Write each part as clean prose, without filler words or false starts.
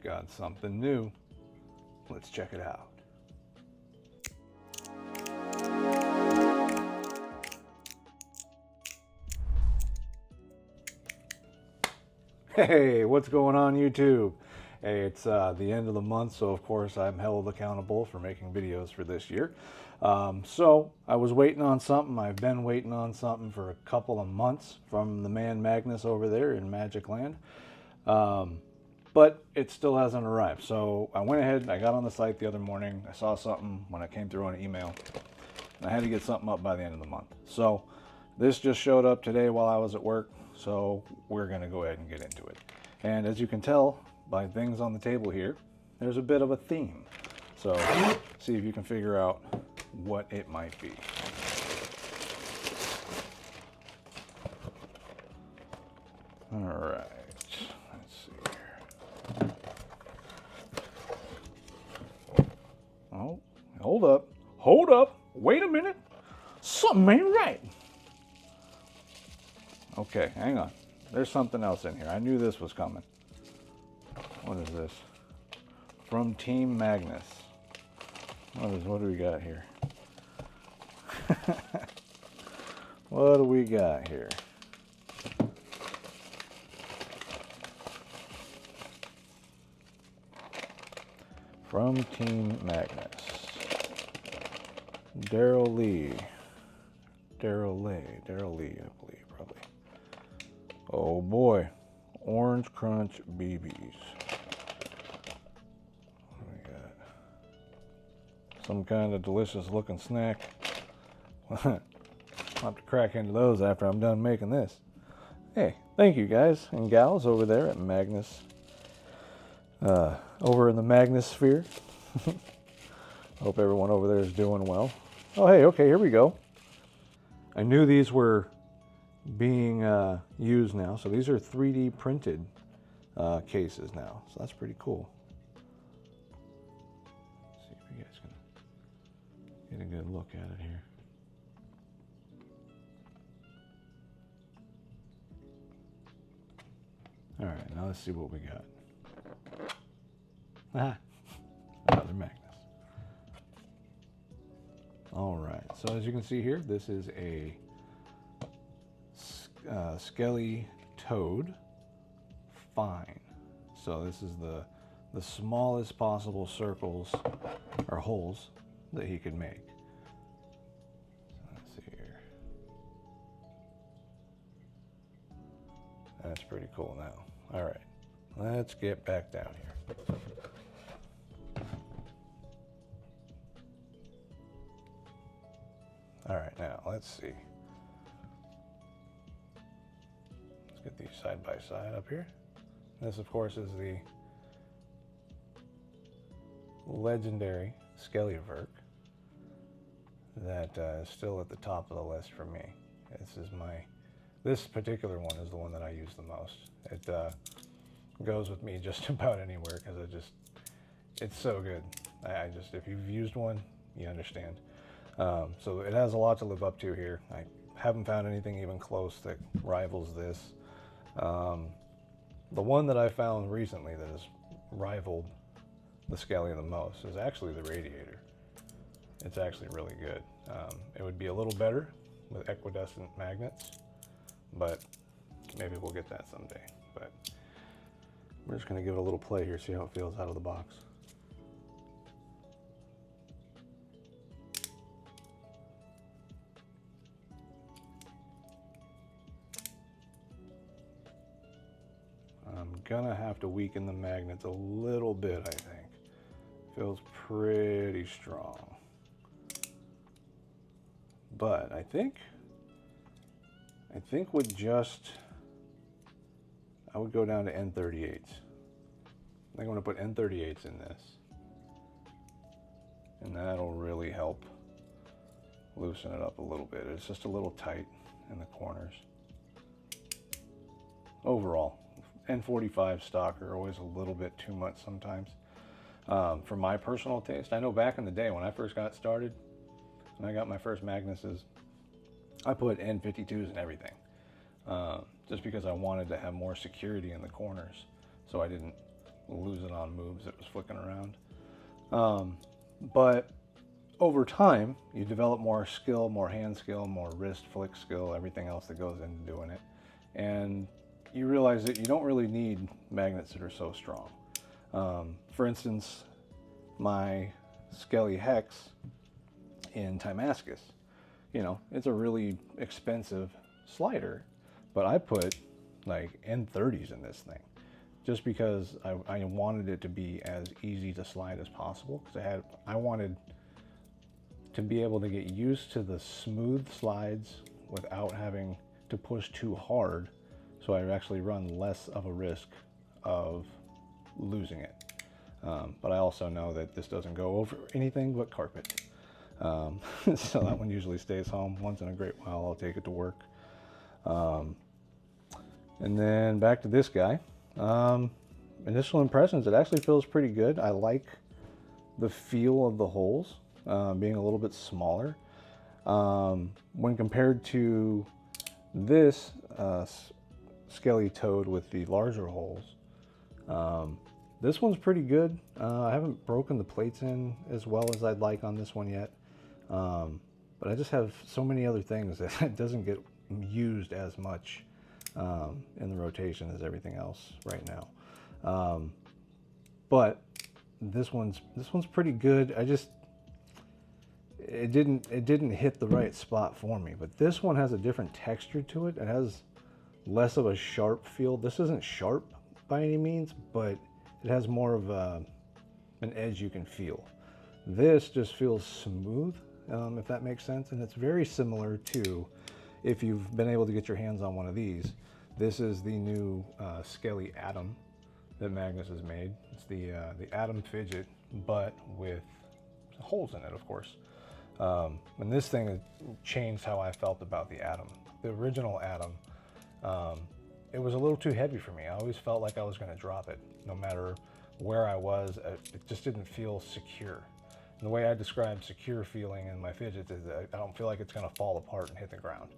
got something new. Let's check it out. Hey, what's going on YouTube? Hey, it's the end of the month, so of course I'm held accountable for making videos for this year. So I was waiting on something. I've been waiting on something for a couple of months from the man Magnus over there in Magic Land. But it still hasn't arrived. So I went ahead, I got on the site the other morning. I saw something when I came through on email. And I had to get something up by the end of the month. So this just showed up today while I was at work. So we're going to go ahead and get into it. And as you can tell by things on the table here, there's a bit of a theme. So see if you can figure out what it might be. All right, let's see here. Oh, hold up, wait a minute. Something ain't right. Okay, hang on. There's something else in here. I knew this was coming. What is this? From Team Magnus. What do we got here? What do we got here? From Team Magnus. Daryl Lee, I believe, probably. Oh boy, Orange Crunch BBs. What do we got? Some kind of delicious looking snack. I'll have to crack into those after I'm done making this. Hey, thank you guys and gals over there at Magnus, over in the Magnus sphere. Hope everyone over there is doing well. Oh hey, okay, here we go. I knew these were being used now. So these are 3D printed cases now. So that's pretty cool. Let's see if you guys can get a good look at it here. All right, now let's see what we got. Ah, another Magnus. All right, so as you can see here, this is a Skelly Toad Fine. So this is the smallest possible circles or holes that he could make. Let's see here. That's pretty cool now. All right, let's get back down here. All right, now let's see. Let's get these side by side up here. This, of course, is the legendary Skelly that is still at the top of the list for me. This particular one is the one that I use the most. It goes with me just about anywhere because it's so good. If you've used one, you understand. So it has a lot to live up to here. I haven't found anything even close that rivals this. The one that I found recently that has rivaled the Skelly the most is actually the Radiator. It's actually really good. It would be a little better with equidistant magnets, but maybe we'll get that someday. But we're just going to give it a little play here, see how it feels out of the box. I'm gonna have to weaken the magnets a little bit, I think. Feels pretty strong. But I think with I would go down to N38s. I think I'm gonna put N38s in this. And that'll really help loosen it up a little bit. It's just a little tight in the corners. Overall, N45 stock are always a little bit too much sometimes. For my personal taste, I know back in the day when I first got started, when I got my first Magnuses, I put N52s in everything. Just because I wanted to have more security in the corners so I didn't lose it on moves it was flicking around. But over time, you develop more skill, more hand skill, more wrist flick skill, everything else that goes into doing it. And you realize that you don't really need magnets that are so strong. For instance, my Skelly Hex in Timascus, you know, it's a really expensive slider, but I put like N30s in this thing just because I wanted it to be as easy to slide as possible, because I wanted to be able to get used to the smooth slides without having to push too hard, so I actually run less of a risk of losing it. But I also know that this doesn't go over anything but carpet. So that one usually stays home. Once in a great while I'll take it to work. And then back to this guy. Initial impressions, it actually feels pretty good. I like the feel of the holes being a little bit smaller. When compared to this Skelly Toad with the larger holes, this one's pretty good. I haven't broken the plates in as well as I'd like on this one yet. But I just have so many other things that it doesn't get used as much in the rotation as everything else right now. But this one's pretty good. It didn't hit the right spot for me. But this one has a different texture to it. It has less of a sharp feel. This isn't sharp by any means, but it has more of an edge you can feel. This just feels smooth, if that makes sense. And it's very similar to, if you've been able to get your hands on one of these, this is the new Skelly Atom that Magnus has made. It's the Atom Fidget, but with holes in it, of course. And this thing changed how I felt about the Atom. The original Atom, it was a little too heavy for me. I always felt like I was going to drop it, no matter where I was. It just didn't feel secure. And the way I describe secure feeling in my fidgets is that I don't feel like it's going to fall apart and hit the ground.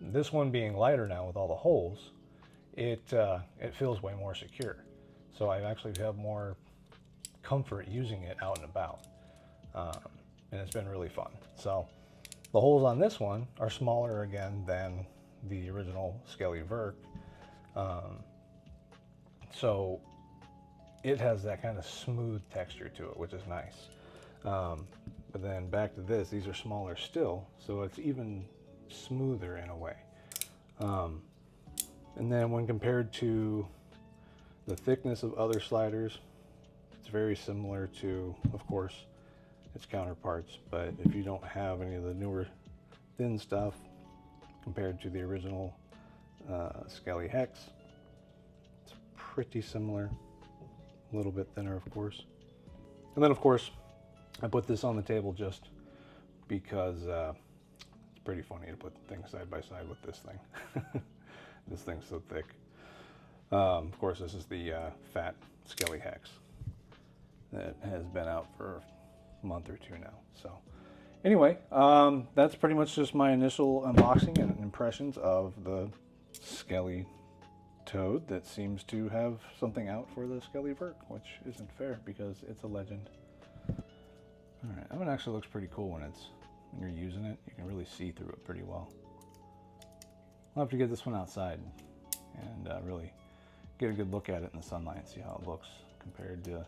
This one being lighter now with all the holes, it feels way more secure. So I actually have more comfort using it out and about. And it's been really fun. So the holes on this one are smaller again than the original Skelly Verk. So it has that kind of smooth texture to it, which is nice. But then back to this, these are smaller still, so it's even smoother in a way. And then when compared to the thickness of other sliders, it's very similar to, of course, its counterparts. But if you don't have any of the newer thin stuff compared to the original Skelly Hex, it's pretty similar, a little bit thinner, of course. And then, of course, I put this on the table just because it's pretty funny to put things side by side with this thing. This thing's so thick. Of course, this is the fat Skelly Hex that has been out for a month or two now. So anyway, that's pretty much just my initial unboxing and impressions of the Skelly Toad that seems to have something out for the Skelly Verk, which isn't fair because it's a legend. All right, that one actually looks pretty cool when you're using it. You can really see through it pretty well. I'll have to get this one outside and really get a good look at it in the sunlight and see how it looks compared to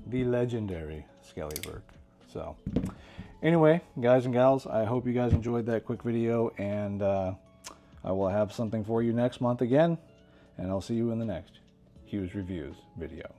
the legendary Skelly Verk. So anyway, guys and gals, I hope you guys enjoyed that quick video, and I will have something for you next month again, and I'll see you in the next Hughes Reviews video.